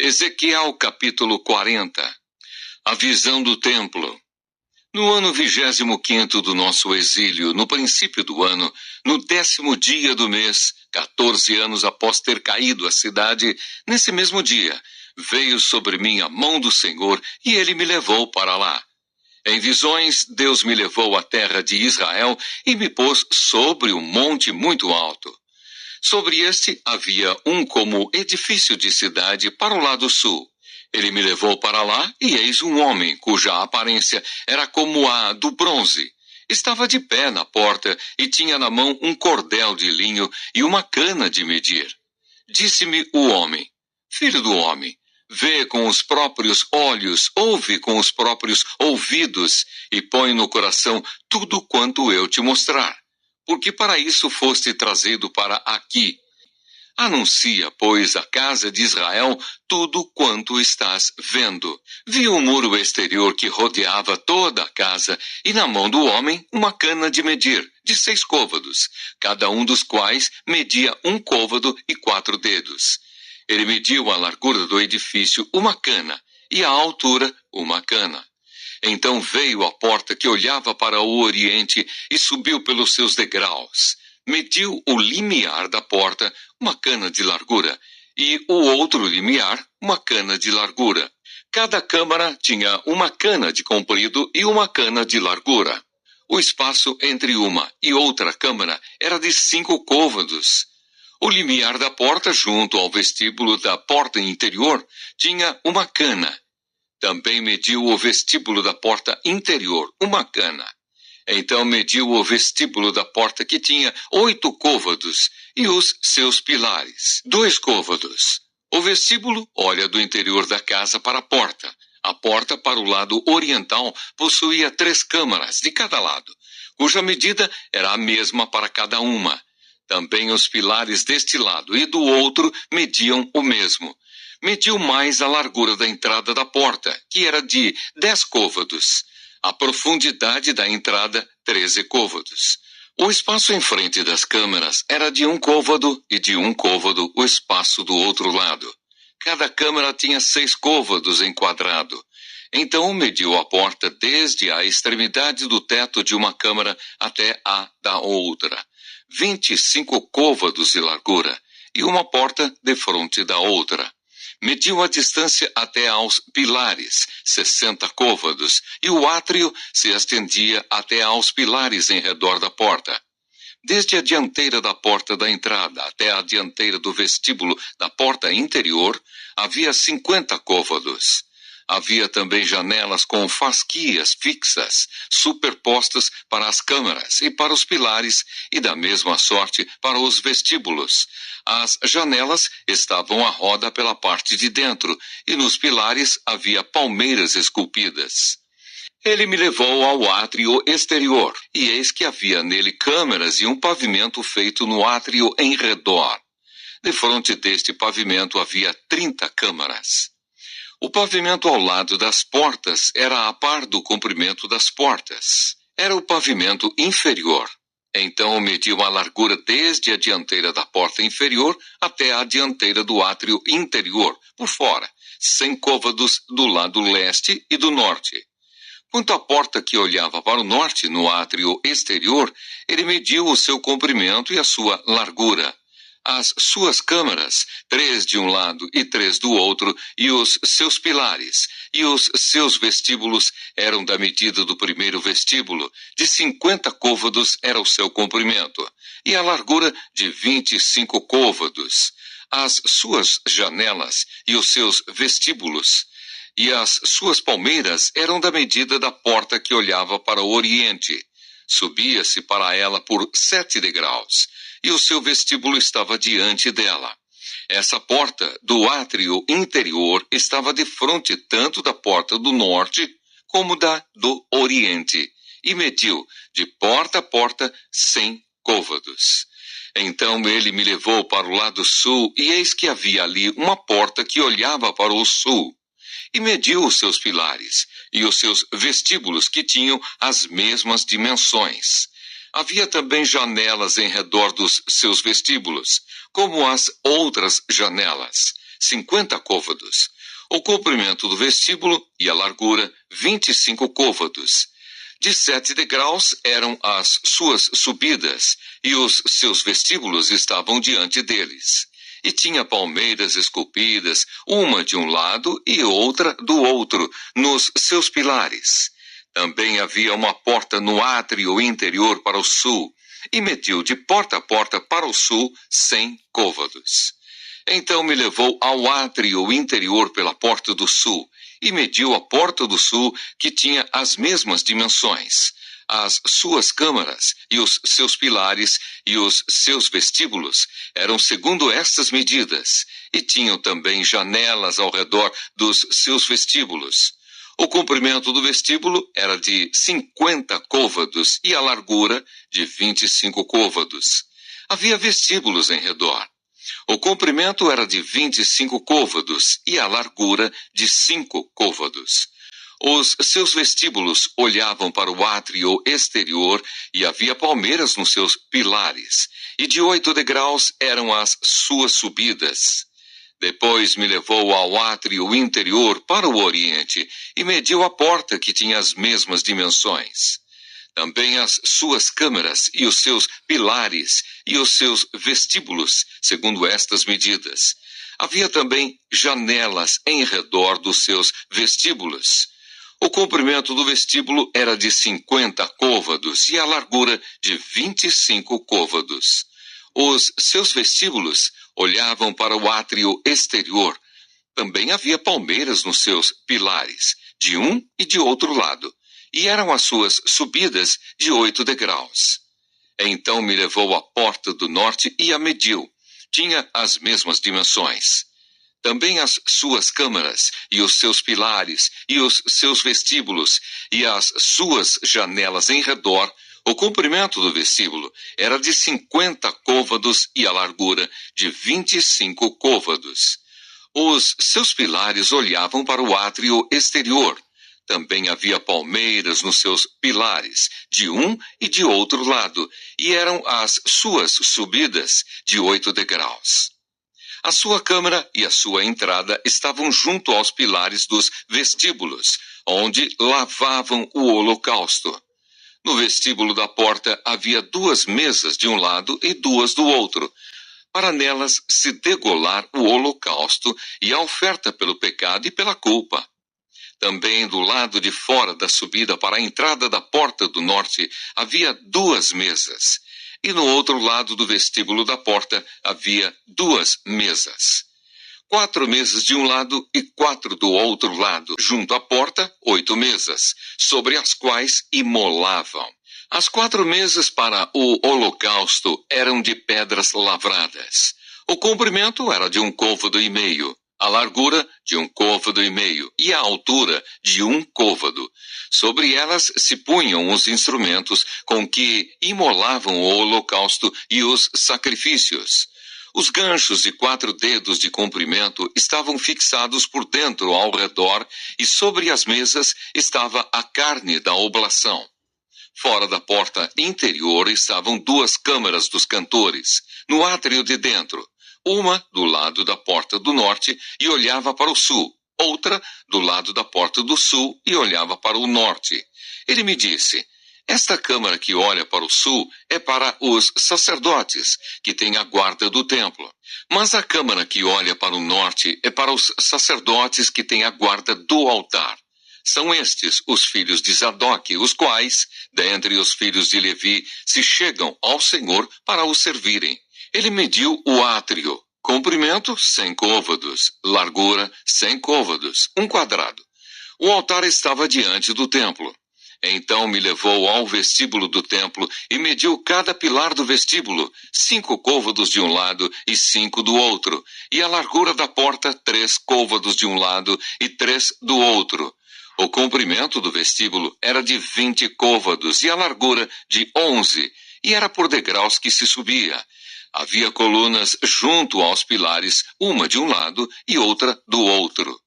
Ezequiel capítulo 40. A visão do templo. No ano 25º do nosso exílio, no princípio do ano, no 10º dia do mês, 14 anos após ter caído a cidade, nesse mesmo dia, veio sobre mim a mão do Senhor e ele me levou para lá. Em visões, Deus me levou à terra de Israel e me pôs sobre um monte muito alto. Sobre este havia um como edifício de cidade para o lado sul. Ele me levou para lá e eis um homem cuja aparência era como a do bronze. Estava de pé na porta e tinha na mão um cordel de linho e uma cana de medir. Disse-me o homem: Filho do homem, vê com os próprios olhos, ouve com os próprios ouvidos e põe no coração tudo quanto eu te mostrar. Porque para isso foste trazido para aqui. Anuncia, pois, à casa de Israel tudo quanto estás vendo. Vi um muro exterior que rodeava toda a casa, e na mão do homem uma cana de medir, de 6 côvados, cada um dos quais media 1 côvado e 4 dedos. Ele mediu a largura do edifício uma cana, e a altura uma cana. Então veio à porta que olhava para o oriente e subiu pelos seus degraus. Mediu o limiar da porta, uma cana de largura, e o outro limiar, uma cana de largura. Cada câmara tinha uma cana de comprido e uma cana de largura. O espaço entre uma e outra câmara era de 5 côvados. O limiar da porta, junto ao vestíbulo da porta interior, tinha uma cana. Também mediu o vestíbulo da porta interior, uma cana. Então mediu o vestíbulo da porta que tinha 8 côvados e os seus pilares, 2 côvados. O vestíbulo olha do interior da casa para a porta. A porta para o lado oriental possuía 3 câmaras de cada lado, cuja medida era a mesma para cada uma. Também os pilares deste lado e do outro mediam o mesmo. Mediu mais a largura da entrada da porta, que era de 10 côvados. A profundidade da entrada, 13 côvados. O espaço em frente das câmaras era de 1 côvado e de 1 côvado o espaço do outro lado. Cada câmara tinha 6 côvados em quadrado. Então mediu a porta desde a extremidade do teto de uma câmara até a da outra. 25 côvados de largura e uma porta defronte da outra. Mediu a distância até aos pilares, 60 côvados, e o átrio se estendia até aos pilares em redor da porta. Desde a dianteira da porta da entrada até a dianteira do vestíbulo da porta interior, havia 50 côvados. Havia também janelas com fasquias fixas, superpostas para as câmaras e para os pilares, e da mesma sorte para os vestíbulos. As janelas estavam à roda pela parte de dentro, e nos pilares havia palmeiras esculpidas. Ele me levou ao átrio exterior, e eis que havia nele câmaras e um pavimento feito no átrio em redor. Defronte deste pavimento havia 30 câmaras. O pavimento ao lado das portas era a par do comprimento das portas. Era o pavimento inferior. Então mediu a largura desde a dianteira da porta inferior até a dianteira do átrio interior, por fora, 100 côvados do lado leste e do norte. Quanto à porta que olhava para o norte, no átrio exterior, ele mediu o seu comprimento e a sua largura. As suas câmaras, 3 de um lado e 3 do outro, e os seus pilares, e os seus vestíbulos eram da medida do primeiro vestíbulo, de 50 côvados era o seu comprimento, e a largura de 25 côvados. As suas janelas e os seus vestíbulos e as suas palmeiras eram da medida da porta que olhava para o oriente. Subia-se para ela por 7 degraus, e o seu vestíbulo estava diante dela. Essa porta do átrio interior estava defronte tanto da porta do norte como da do oriente, e mediu de porta a porta 100 côvados. Então ele me levou para o lado sul, e eis que havia ali uma porta que olhava para o sul. E mediu os seus pilares e os seus vestíbulos, que tinham as mesmas dimensões. Havia também janelas em redor dos seus vestíbulos, como as outras janelas, 50 côvados. O comprimento do vestíbulo e a largura, 25 côvados. De 7 degraus eram as suas subidas, e os seus vestíbulos estavam diante deles. E tinha palmeiras esculpidas, uma de um lado e outra do outro, nos seus pilares. Também havia uma porta no átrio interior para o sul, e mediu de porta a porta para o sul 100 côvados. Então me levou ao átrio interior pela porta do sul, e mediu a porta do sul, que tinha as mesmas dimensões. As suas câmaras e os seus pilares e os seus vestíbulos eram segundo estas medidas, e tinham também janelas ao redor dos seus vestíbulos. O comprimento do vestíbulo era de 50 côvados e a largura de 25 côvados. Havia vestíbulos em redor. O comprimento era de 25 côvados e a largura de 5 côvados. Os seus vestíbulos olhavam para o átrio exterior e havia palmeiras nos seus pilares, e de 8 degraus eram as suas subidas. Depois me levou ao átrio interior para o oriente e mediu a porta, que tinha as mesmas dimensões. Também as suas câmaras e os seus pilares e os seus vestíbulos, segundo estas medidas. Havia também janelas em redor dos seus vestíbulos. O comprimento do vestíbulo era de 50 côvados e a largura de 25 côvados. Os seus vestíbulos olhavam para o átrio exterior. Também havia palmeiras nos seus pilares, de um e de outro lado, e eram as suas subidas de 8 degraus. Então me levou à porta do norte e a mediu. Tinha as mesmas dimensões. Também as suas câmaras, e os seus pilares, e os seus vestíbulos, e as suas janelas em redor. O comprimento do vestíbulo era de 50 côvados e a largura de 25 côvados. Os seus pilares olhavam para o átrio exterior. Também havia palmeiras nos seus pilares, de um e de outro lado, e eram as suas subidas de 8 degraus. A sua câmara e a sua entrada estavam junto aos pilares dos vestíbulos, onde lavavam o holocausto. No vestíbulo da porta havia 2 mesas de um lado e 2 do outro, para nelas se degolar o holocausto e a oferta pelo pecado e pela culpa. Também do lado de fora da subida para a entrada da porta do norte havia 2 mesas, e no outro lado do vestíbulo da porta havia 2 mesas. 4 mesas de um lado e 4 do outro lado. Junto à porta, 8 mesas, sobre as quais imolavam. As 4 mesas para o holocausto eram de pedras lavradas. O comprimento era de 1 côvado e meio, a largura de 1 côvado e meio e a altura de 1 côvado. Sobre elas se punham os instrumentos com que imolavam o holocausto e os sacrifícios. Os ganchos de 4 dedos de comprimento estavam fixados por dentro ao redor, e sobre as mesas estava a carne da oblação. Fora da porta interior estavam 2 câmaras dos cantores, no átrio de dentro, uma do lado da porta do norte e olhava para o sul, outra do lado da porta do sul e olhava para o norte. Ele me disse: esta câmara que olha para o sul é para os sacerdotes, que têm a guarda do templo. Mas a câmara que olha para o norte é para os sacerdotes que têm a guarda do altar. São estes os filhos de Zadok, os quais, dentre os filhos de Levi, se chegam ao Senhor para o servirem. Ele mediu o átrio, comprimento 100 côvados, largura 100 côvados, 1 quadrado. O altar estava diante do templo. Então me levou ao vestíbulo do templo e mediu cada pilar do vestíbulo, 5 côvados de um lado e 5 do outro, e a largura da porta 3 côvados de um lado e 3 do outro. O comprimento do vestíbulo era de 20 côvados e a largura de 11, e era por degraus que se subia. Havia colunas junto aos pilares, uma de um lado e outra do outro.